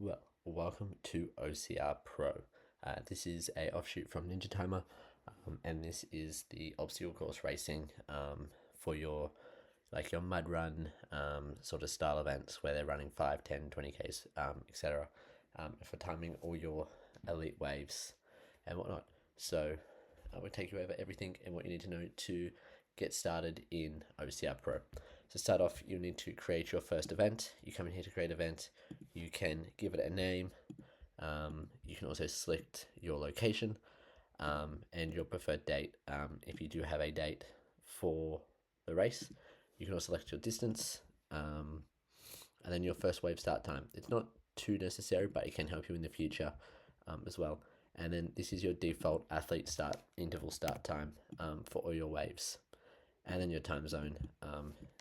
Well, welcome to OCR Pro. This is a offshoot from Ninja Timer, and this is the obstacle course racing for your mud run sort of style events where they're running 5, 10, 20Ks, etc. For timing all your elite waves and whatnot. So I will take you over everything and what you need to know to get started in OCR Pro. To start off, you need to create your first event. You come in here to create event. You can give it a name. You can also select your location and your preferred date. If you do have a date for the race, you can also select your distance and then your first wave start time. It's not too necessary, but it can help you in the future as well. And then this is your default athlete start interval start time for all your waves. And then your time zone,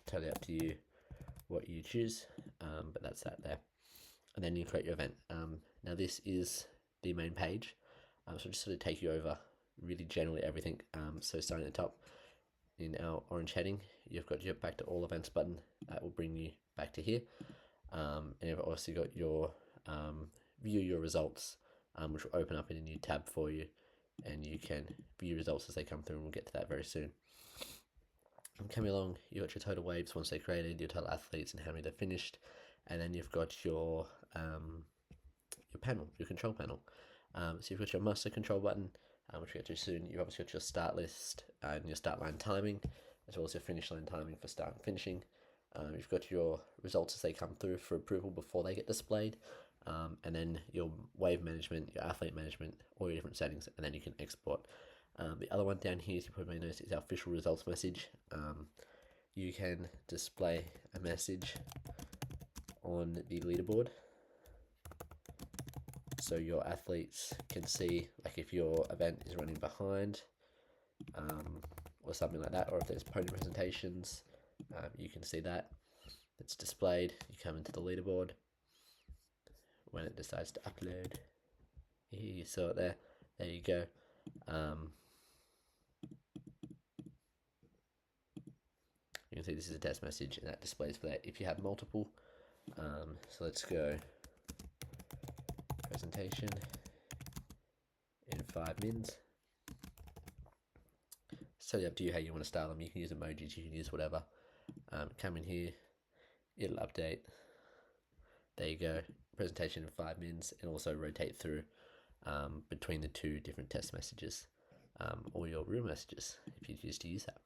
totally up to you what you choose, but that's that there. And then you create your event. Now this is the main page, so just sort of take you over really generally everything. So starting at the top in our orange heading, you've got your back to all events button. That will bring you back to here. And you've also got your view your results, which will open up in a new tab for you, and you can view results as they come through, and we'll get to that very soon. Coming along, you've got your total waves once they're created, your total athletes and how many they're finished, and then you've got your panel, your control panel. So you've got your master control button, which we'll get to soon. You've obviously got your start list and your start line timing, as well as your finish line timing for start and finishing. You've got your results as they come through for approval before they get displayed, and then your wave management, your athlete management, all your different settings, and then you can export. The other one down here, as you probably noticed, is our official results message. You can display a message on the leaderboard, so your athletes can see, like if your event is running behind, or something like that, or if there's podium presentations, you can see that it's displayed. You come into the leaderboard when it decides to upload. Here you saw it there. There you go. You can see this is a test message, and that displays for that if you have multiple. So let's go presentation in 5 mins. It's totally up to you how you want to style them. You can use emojis, you can use whatever. Come in here, it'll update. There you go, presentation in 5 mins, and also rotate through between the two different test messages, or your real messages if you choose to use that.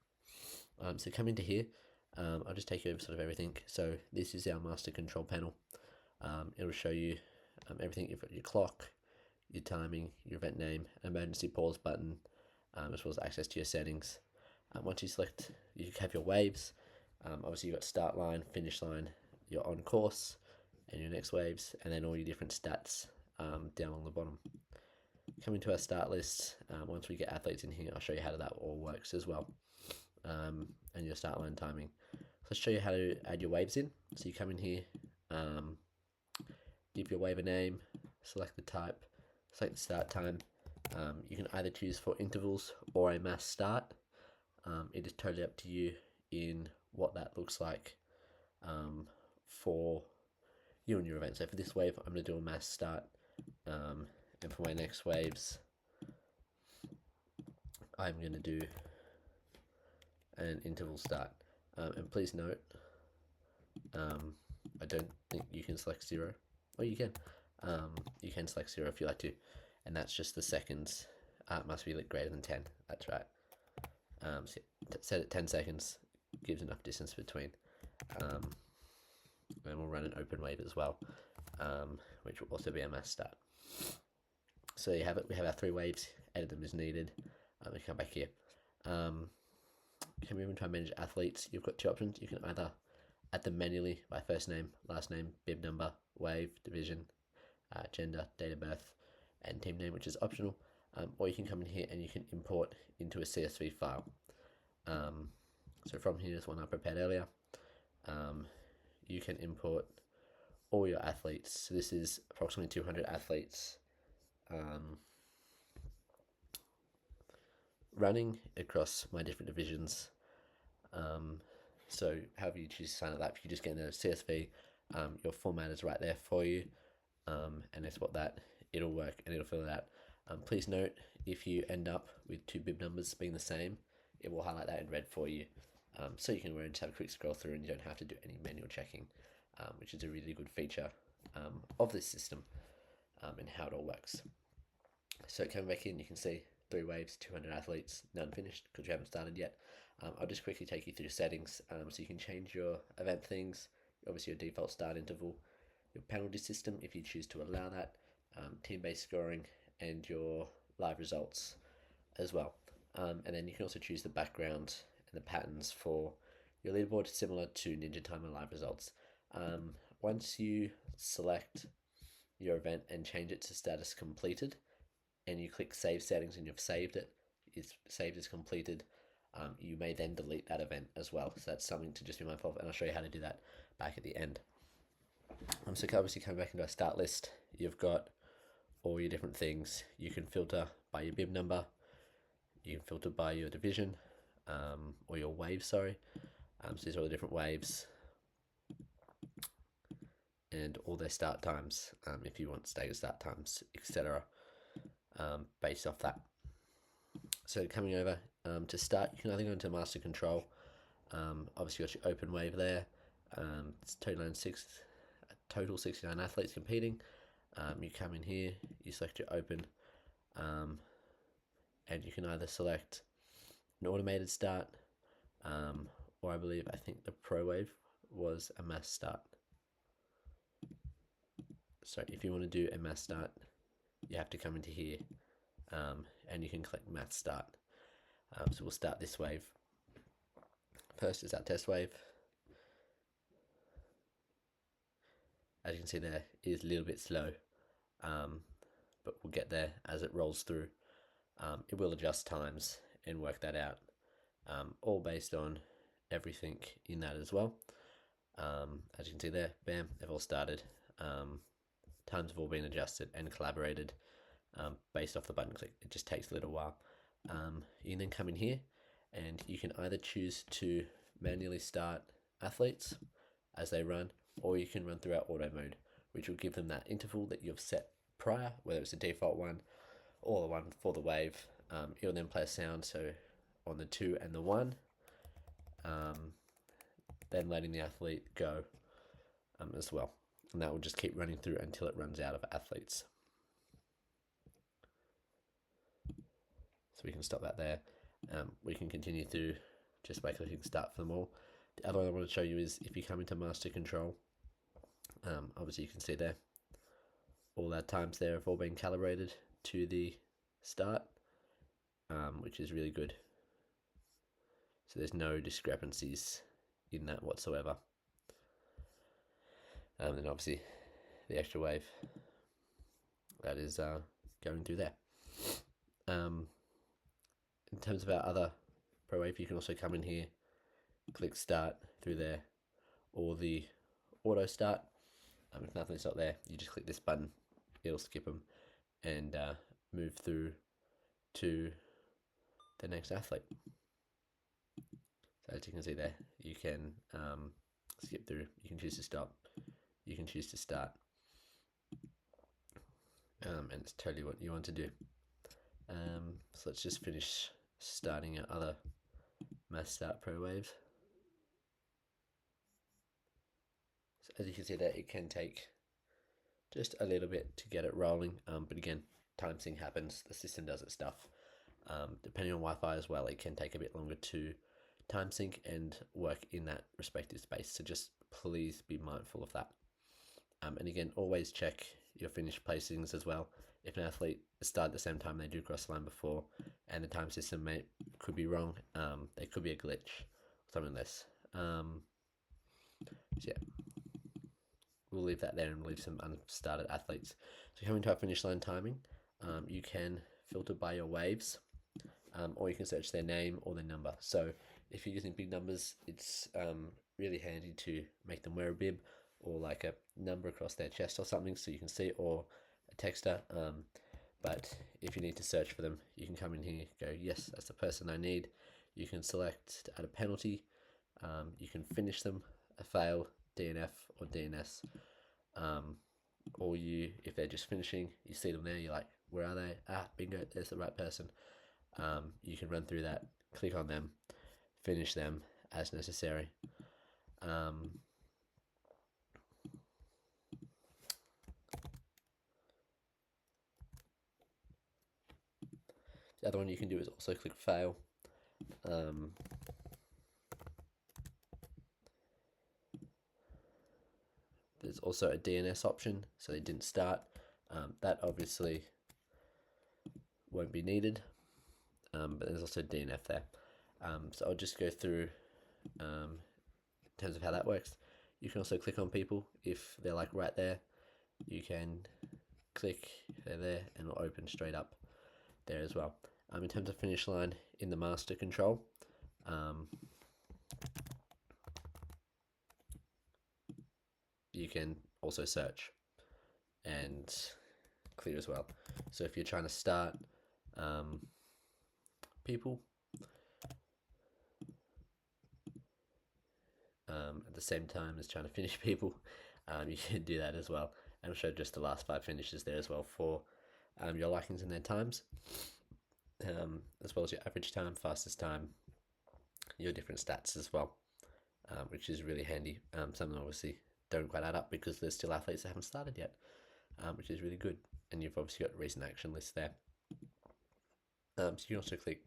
So come into here, I'll just take you over sort of everything. So this is our master control panel. It'll show you everything. You've got your clock, your timing, your event name, emergency pause button, as well as access to your settings. Once you select, you have your waves. Obviously you've got start line, finish line, your on course, and your next waves, and then all your different stats down on the bottom. Coming to our start list, once we get athletes in here, I'll show you how that all works as well. And your start line timing. So let's show you how to add your waves in. So you come in here, give your wave a name, select the type, select the start time. You can either choose for intervals or a mass start. It is totally up to you in what that looks like for you and your event. So for this wave, I'm going to do a mass start, and for my next waves, I'm going to do an interval start. And please note, I don't think you can select 0. Oh, you can. You can select 0 if you like to, and that's just the seconds. It must be greater than 10. That's right. So set it 10 seconds, gives enough distance between. And we'll run an open wave as well, which will also be a mass start. So you have it. We have our 3 waves. Edit them as needed. We come back here. Can we even try and manage athletes? You've got 2 options. You can either add them manually by first name, last name, bib number, wave, division, gender, date of birth, and team name, which is optional. Or you can come in here and you can import into a CSV file. So from here is one I prepared earlier. You can import all your athletes. So this is approximately 200 athletes running across my different divisions. So however you choose to sign it up, you just get in a CSV. Your format is right there for you. and that's what it'll work and it'll fill it out. Please note, if you end up with two bib numbers being the same, it will highlight that in red for you, so you can just have a quick scroll through and you don't have to do any manual checking, which is a really good feature of this system, and how it all works. So coming back in, you can see 3 waves, 200 athletes, none finished because we haven't started yet. I'll just quickly take you through settings, so you can change your event things, obviously your default start interval, your penalty system if you choose to allow that, team-based scoring, and your live results as well. And then you can also choose the background and the patterns for your leaderboard, similar to Ninja Timer live results. Once you select your event and change it to status completed, and you click save settings and you've saved it, it's saved as completed, you may then delete that event as well. So that's something to just be mindful of, and I'll show you how to do that back at the end. So obviously coming back into our start list, you've got all your different things. You can filter by your bib number, you can filter by your division, or your wave, sorry. So these are all the different waves and all their start times, if you want staggered start times, etc., based off that. So coming over to start, you can either go into master control. Obviously you got your open wave there. It's total 69 athletes competing. You come in here, you select your open, and you can either select an automated start, or I think the pro wave was a mass start. So if you want to do a mass start, you have to come into here, and you can click mass start. So we'll start this wave. First is our test wave. As you can see there, it is a little bit slow, but we'll get there as it rolls through. It will adjust times and work that out, all based on everything in that as well. As you can see there, bam, they've all started. Times have all been adjusted and collaborated based off the button click. It just takes a little while. You can then come in here and you can either choose to manually start athletes as they run, or you can run through our auto mode, which will give them that interval that you've set prior, whether it's a default one or the one for the wave. It'll then play a sound, so on the 2 and the 1, then letting the athlete go as well. And that will just keep running through until it runs out of athletes. So we can stop that there. We can continue through just by clicking start for them all. The other one I want to show you is if you come into master control, obviously you can see there, all our times there have all been calibrated to the start, which is really good. So there's no discrepancies in that whatsoever. And then obviously the extra wave that is going through there. In terms of our other pro wave, you can also come in here, click start through there, or the auto start. If nothing's not there, you just click this button, it'll skip them and move through to the next athlete. So as you can see there, you can skip through, you can choose to stop, you can choose to start, and it's totally what you want to do. So let's just finish starting our other mass start pro waves. So as you can see there, it can take just a little bit to get it rolling, but again, time sync happens, the system does its stuff. Depending on Wi-Fi as well, it can take a bit longer to time sync and work in that respective space, so just please be mindful of that. And again, always check your finished placings as well. If an athlete started at the same time, they do cross the line before, and the time system could be wrong, there could be a glitch, something like this. So yeah, we'll leave that there and leave some unstarted athletes. So coming to our finish line timing, you can filter by your waves, or you can search their name or their number. So if you're using big numbers, it's really handy to make them wear a bib or like a number across their chest or something so you can see, or a texter. But if you need to search for them, you can come in here, go, yes, that's the person I need. You can select to add a penalty. You can finish them, a fail, DNF or DNS. or if they're just finishing, you see them there, you're like, where are they? Ah, bingo, there's the right person. You can run through that, click on them, finish them as necessary. The other one you can do is also click fail. There's also a DNS option, so they didn't start. That obviously won't be needed, but there's also DNF there. So I'll just go through in terms of how that works. You can also click on people if they're like right there. You can click, they're there, and it'll open straight up there as well. In terms of finish line in the master control, you can also search and clear as well. So if you're trying to start people at the same time as trying to finish people, you can do that as well. And I'll show just the last 5 finishes there as well for your likings and their times, as well as your average time, fastest time, your different stats as well, which is really handy. Some of them obviously don't quite add up because there's still athletes that haven't started yet, which is really good. And you've obviously got recent action lists there. So you can also click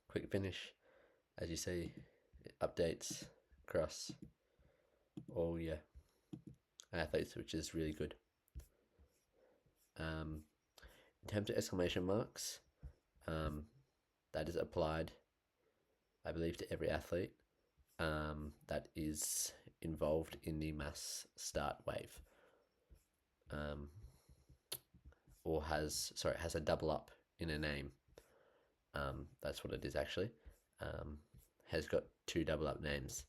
quick finish. As you see, it updates across all your athletes, which is really good. In terms of exclamation marks, that is applied, I believe, to every athlete that is involved in the mass start wave, or has a double up in a name. That's what it is actually. Has got 2 double up names.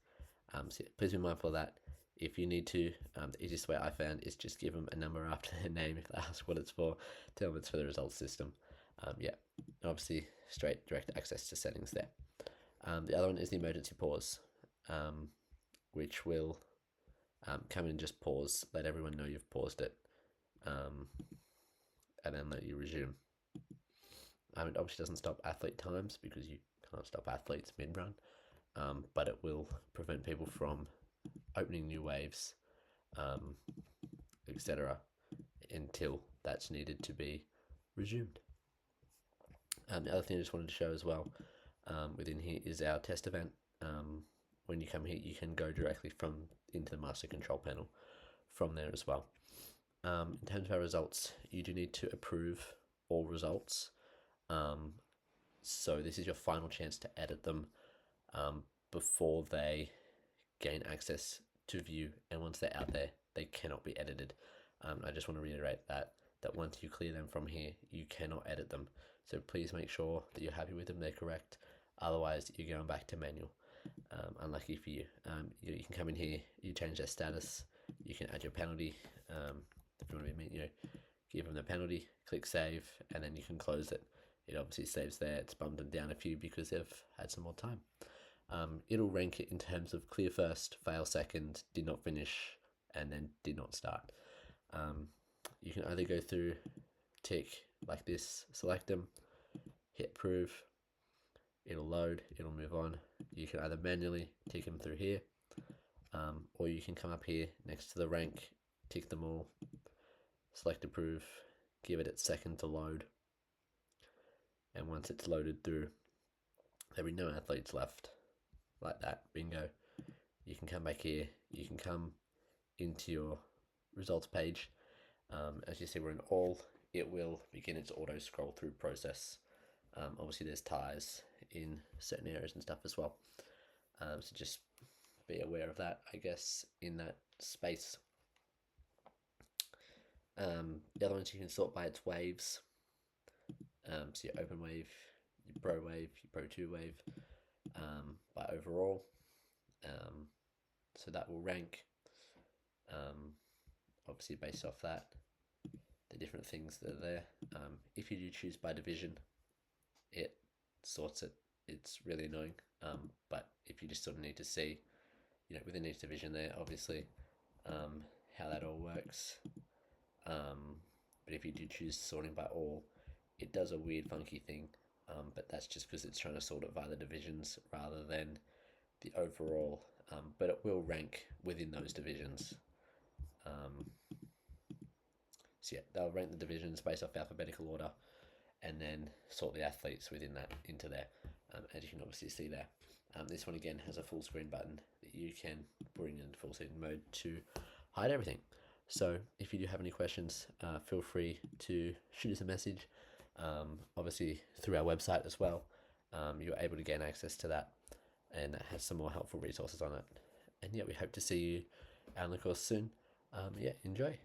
So please be mindful of that. If you need to, the easiest way I found is just give them a number after their name. If they ask what it's for, tell them it's for the results system. Yeah, obviously straight direct access to settings there. The other one is the emergency pause, which will come in and just pause, let everyone know you've paused it, and then let you resume. It obviously doesn't stop athlete times because you can't stop athletes mid-run, but it will prevent people from opening new waves, etc., until that's needed to be resumed. The other thing I just wanted to show as well within here is our test event. When you come here, you can go directly into the master control panel from there as well. In terms of our results, you do need to approve all results. So this is your final chance to edit them before they gain access to view, and once they're out there, they cannot be edited. I just want to reiterate that once you clear them from here, you cannot edit them. So please make sure that you're happy with them, they're correct. Otherwise, you're going back to manual. Unlucky for you. You can come in here, you change their status, you can add your penalty. If you want to be, give them the penalty, click save, and then you can close it. It obviously saves there. It's bumped them down a few because they've had some more time. It'll rank it in terms of clear first, fail second, did not finish, and then did not start. You can either go through, tick like this, select them, hit approve, it'll load, it'll move on. You can either manually tick them through here, or you can come up here next to the rank, tick them all, select approve, give it its second to load, and once it's loaded through, there'll be no athletes left. Like that, bingo. You can come back here, you can come into your results page. As you see, we're in all. It will begin its auto scroll through process. Obviously there's ties in certain areas and stuff as well, so just be aware of that, I guess, in that space. The other ones you can sort by its waves, so your open wave, your pro wave, your pro 2 wave, by overall, so that will rank, obviously based off that, the different things that are there. If you do choose by division, it sorts it. It's really annoying, but if you just sort of need to see, within each division there, obviously, how that all works. But if you do choose sorting by all, it does a weird funky thing, but that's just because it's trying to sort it via the divisions rather than the overall, but it will rank within those divisions. So yeah, they'll rank the divisions based off alphabetical order and then sort the athletes within that into there, as you can obviously see there. This one again has a full screen button that you can bring in full screen mode to hide everything. So if you do have any questions, feel free to shoot us a message. Obviously through our website as well, you're able to gain access to that, and that has some more helpful resources on it. And yeah, we hope to see you out on the course soon. Yeah, enjoy.